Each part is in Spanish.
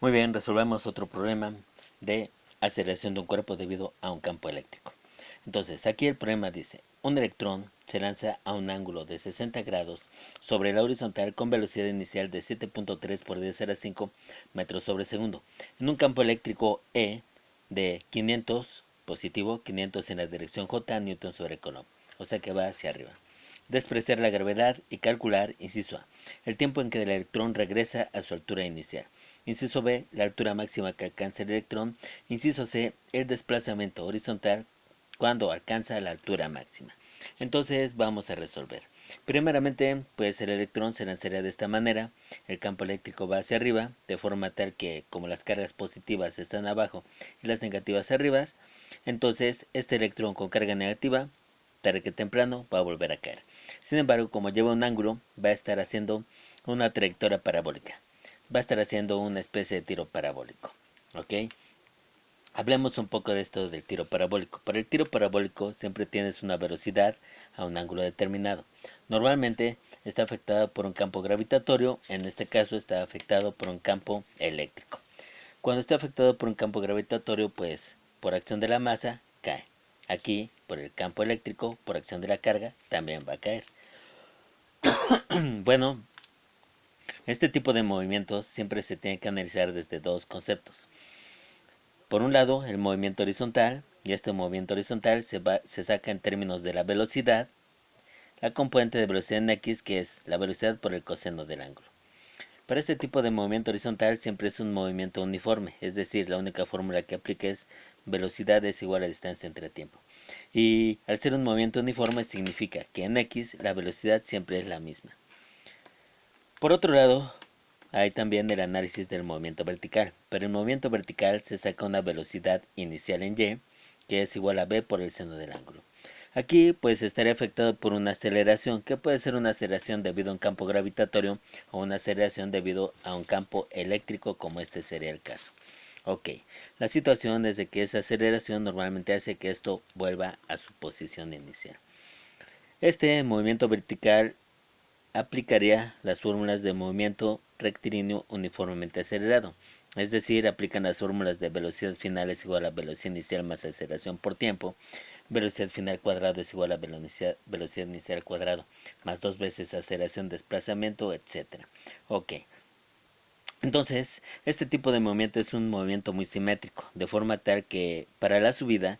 Muy bien, resolvemos otro problema de aceleración de un cuerpo debido a un campo eléctrico. Entonces, aquí el problema dice, un electrón se lanza a un ángulo de 60 grados sobre la horizontal con velocidad inicial de 7.3 por 10 a la 5 metros sobre segundo, en un campo eléctrico E de 500 positivo, 500 en la dirección J, newton sobre coulomb, o sea que va hacia arriba. Despreciar la gravedad y calcular, inciso A, el tiempo en que el electrón regresa a su altura inicial. Inciso B, la altura máxima que alcanza el electrón. Inciso C, el desplazamiento horizontal cuando alcanza la altura máxima. Entonces vamos a resolver. Primeramente, pues el electrón se lanzaría de esta manera. El campo eléctrico va hacia arriba, de forma tal que como las cargas positivas están abajo y las negativas arriba, entonces este electrón con carga negativa, tarde que temprano, va a volver a caer. Sin embargo, como lleva un ángulo, va a estar haciendo una trayectoria parabólica. Va a estar haciendo una especie de tiro parabólico. ¿Ok? Hablemos un poco de esto del tiro parabólico. Para el tiro parabólico siempre tienes una velocidad a un ángulo determinado. Normalmente está afectada por un campo gravitatorio, en este caso está afectado por un campo eléctrico. Cuando está afectado por un campo gravitatorio, pues por acción de la masa cae. Aquí, por el campo eléctrico, por acción de la carga, también va a caer. Bueno, este tipo de movimientos siempre se tiene que analizar desde dos conceptos. Por un lado, el movimiento horizontal, y este movimiento horizontal se saca en términos de la velocidad, la componente de velocidad en x, que es la velocidad por el coseno del ángulo. Para este tipo de movimiento horizontal siempre es un movimiento uniforme, es decir, la única fórmula que aplica es velocidad es igual a distancia entre tiempo. Y al ser un movimiento uniforme significa que en x la velocidad siempre es la misma. Por otro lado, hay también el análisis del movimiento vertical. Para el movimiento vertical se saca una velocidad inicial en y, que es igual a b por el seno del ángulo. Aquí pues estaría afectado por una aceleración, que puede ser una aceleración debido a un campo gravitatorio o una aceleración debido a un campo eléctrico, como este sería el caso. Ok, la situación es de que esa aceleración normalmente hace que esto vuelva a su posición inicial. Este movimiento vertical aplicaría las fórmulas de movimiento rectilíneo uniformemente acelerado, es decir, aplican las fórmulas de velocidad final es igual a velocidad inicial más aceleración por tiempo, velocidad final cuadrado es igual a velocidad inicial cuadrado más dos veces aceleración, desplazamiento, etc. Ok, entonces este tipo de movimiento es un movimiento muy simétrico, de forma tal que para la subida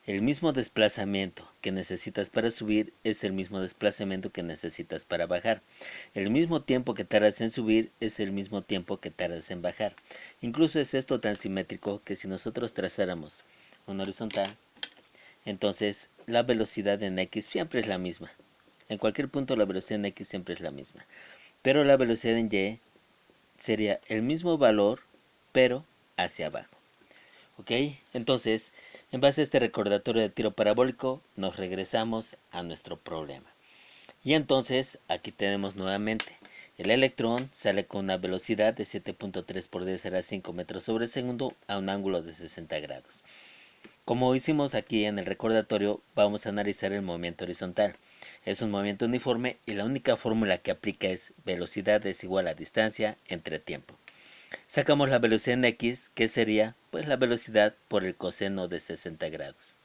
el mismo desplazamiento que necesitas para subir es el mismo desplazamiento que necesitas para bajar. El mismo tiempo que tardas en subir es el mismo tiempo que tardas en bajar. Incluso es esto tan simétrico que si nosotros trazáramos una horizontal, entonces la velocidad en x siempre es la misma. En cualquier punto la velocidad en x siempre es la misma. Pero la velocidad en y sería el mismo valor, pero hacia abajo. ¿Ok? Entonces, en base a este recordatorio de tiro parabólico, nos regresamos a nuestro problema. Y entonces, aquí tenemos nuevamente, el electrón sale con una velocidad de 7.3 por 10 a la 5 metros sobre segundo a un ángulo de 60 grados. Como hicimos aquí en el recordatorio, vamos a analizar el movimiento horizontal. Es un movimiento uniforme y la única fórmula que aplica es velocidad es igual a distancia entre tiempo. Sacamos la velocidad en x, que sería pues la velocidad por el coseno de 60 grados.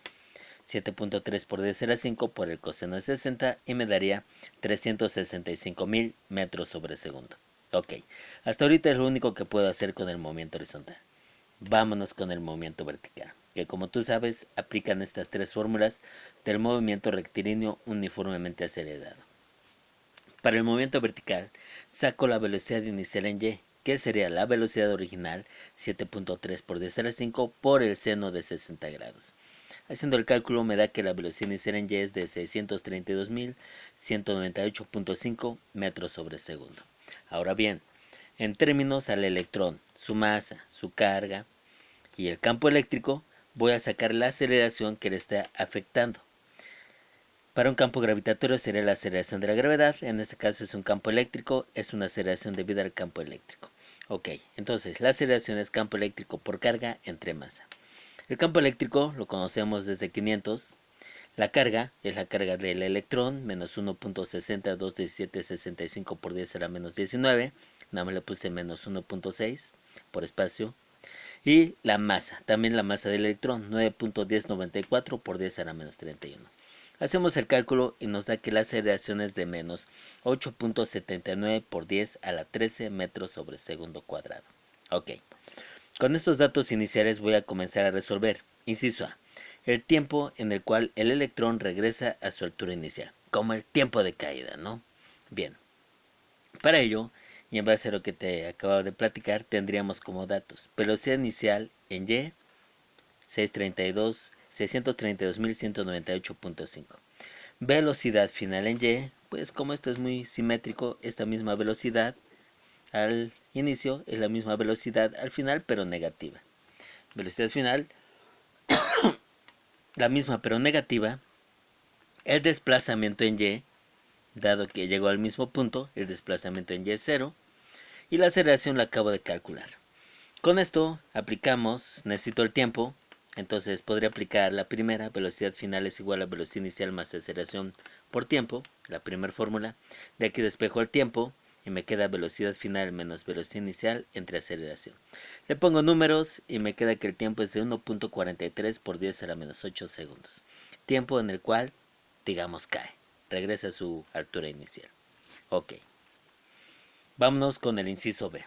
7.3 por 10 a la 5 por el coseno de 60 y me daría 365.000 metros sobre segundo. Ok, hasta ahorita es lo único que puedo hacer con el movimiento horizontal. Vámonos con el movimiento vertical, que como tú sabes aplican estas tres fórmulas del movimiento rectilíneo uniformemente acelerado. Para el movimiento vertical, saco la velocidad inicial en y, que sería la velocidad original 7.3 por 10 a la 5 por el seno de 60 grados. Haciendo el cálculo me da que la velocidad inicial en y es de 632.198.5 metros sobre segundo. Ahora bien, en términos al electrón, su masa, su carga y el campo eléctrico, voy a sacar la aceleración que le está afectando. Para un campo gravitatorio sería la aceleración de la gravedad, en este caso es un campo eléctrico, es una aceleración debida al campo eléctrico. Ok, entonces la aceleración es campo eléctrico por carga entre masa. El campo eléctrico lo conocemos desde 500, la carga es la carga del electrón, menos 1.60, 217, 65 por 10 a la menos 19, nada más le puse menos 1.6 por espacio. Y la masa, también la masa del electrón, 9.1094 por 10 a la menos 31. Hacemos el cálculo y nos da que la aceleración es de menos 8.79 por 10 a la 13 metros sobre segundo cuadrado. Ok, con estos datos iniciales voy a comenzar a resolver. Inciso A, el tiempo en el cual el electrón regresa a su altura inicial, como el tiempo de caída, ¿no? Bien, para ello, y en base a lo que te acabo de platicar, tendríamos como datos velocidad inicial en Y, 632.198.5. Velocidad final en Y, pues como esto es muy simétrico, esta misma velocidad al inicio es la misma velocidad al final, pero negativa. Velocidad final, la misma pero negativa. El desplazamiento en Y, dado que llegó al mismo punto, el desplazamiento en Y es 0. Y la aceleración la acabo de calcular. Con esto aplicamos, necesito el tiempo, entonces podría aplicar la primera, velocidad final es igual a velocidad inicial más aceleración por tiempo, la primera fórmula. De aquí despejo el tiempo y me queda velocidad final menos velocidad inicial entre aceleración. Le pongo números y me queda que el tiempo es de 1.43 por 10 a la menos 8 segundos. Tiempo en el cual, digamos, cae, regresa a su altura inicial. Ok. Vámonos con el inciso B.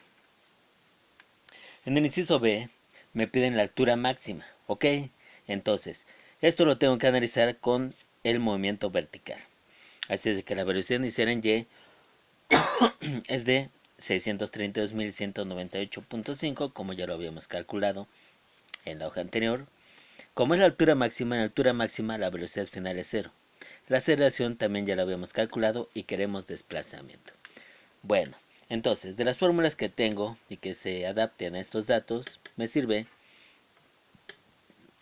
En el inciso B me piden la altura máxima, ¿ok? Entonces, esto lo tengo que analizar con el movimiento vertical. Así es de que la velocidad inicial en Y es de 632.198.5, como ya lo habíamos calculado en la hoja anterior. Como es la altura máxima, en la altura máxima la velocidad final es 0. La aceleración también ya la habíamos calculado y queremos desplazamiento. Bueno, entonces, de las fórmulas que tengo y que se adapten a estos datos, me sirve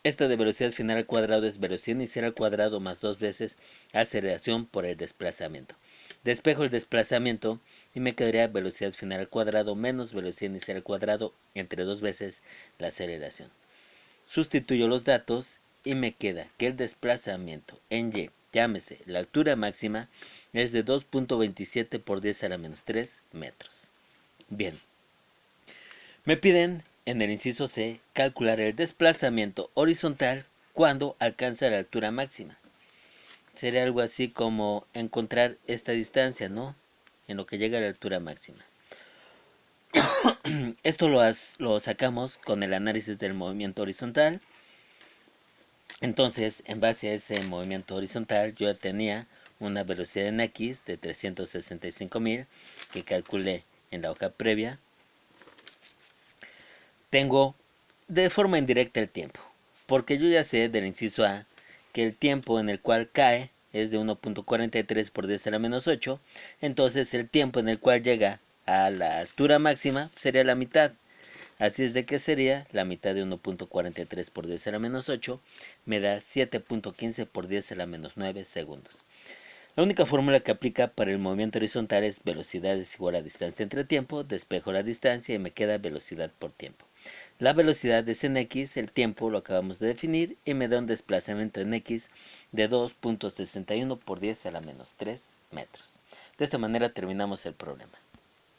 esta de velocidad final al cuadrado es velocidad inicial al cuadrado más 2 veces aceleración por el desplazamiento. Despejo el desplazamiento y me quedaría velocidad final al cuadrado menos velocidad inicial al cuadrado entre 2 veces la aceleración. Sustituyo los datos y me queda que el desplazamiento en Y, llámese la altura máxima, es de 2.27 por 10 a la menos 3 metros. Bien, me piden en el inciso C calcular el desplazamiento horizontal cuando alcanza la altura máxima. Sería algo así como encontrar esta distancia, ¿no? En lo que llega a la altura máxima. Esto lo sacamos con el análisis del movimiento horizontal. Entonces, en base a ese movimiento horizontal, yo ya tenía una velocidad en X de 365.000 que calculé en la hoja previa. Tengo de forma indirecta el tiempo, porque yo ya sé del inciso A que el tiempo en el cual cae es de 1.43 por 10 a la menos 8, entonces el tiempo en el cual llega a la altura máxima sería la mitad. Así es de que sería la mitad de 1.43 por 10 a la menos 8, me da 7.15 por 10 a la menos 9 segundos. La única fórmula que aplica para el movimiento horizontal es velocidad es igual a distancia entre tiempo, despejo la distancia y me queda velocidad por tiempo. La velocidad es en X, el tiempo lo acabamos de definir y me da un desplazamiento en X de 2.61 por 10 a la menos 3 metros. De esta manera terminamos el problema.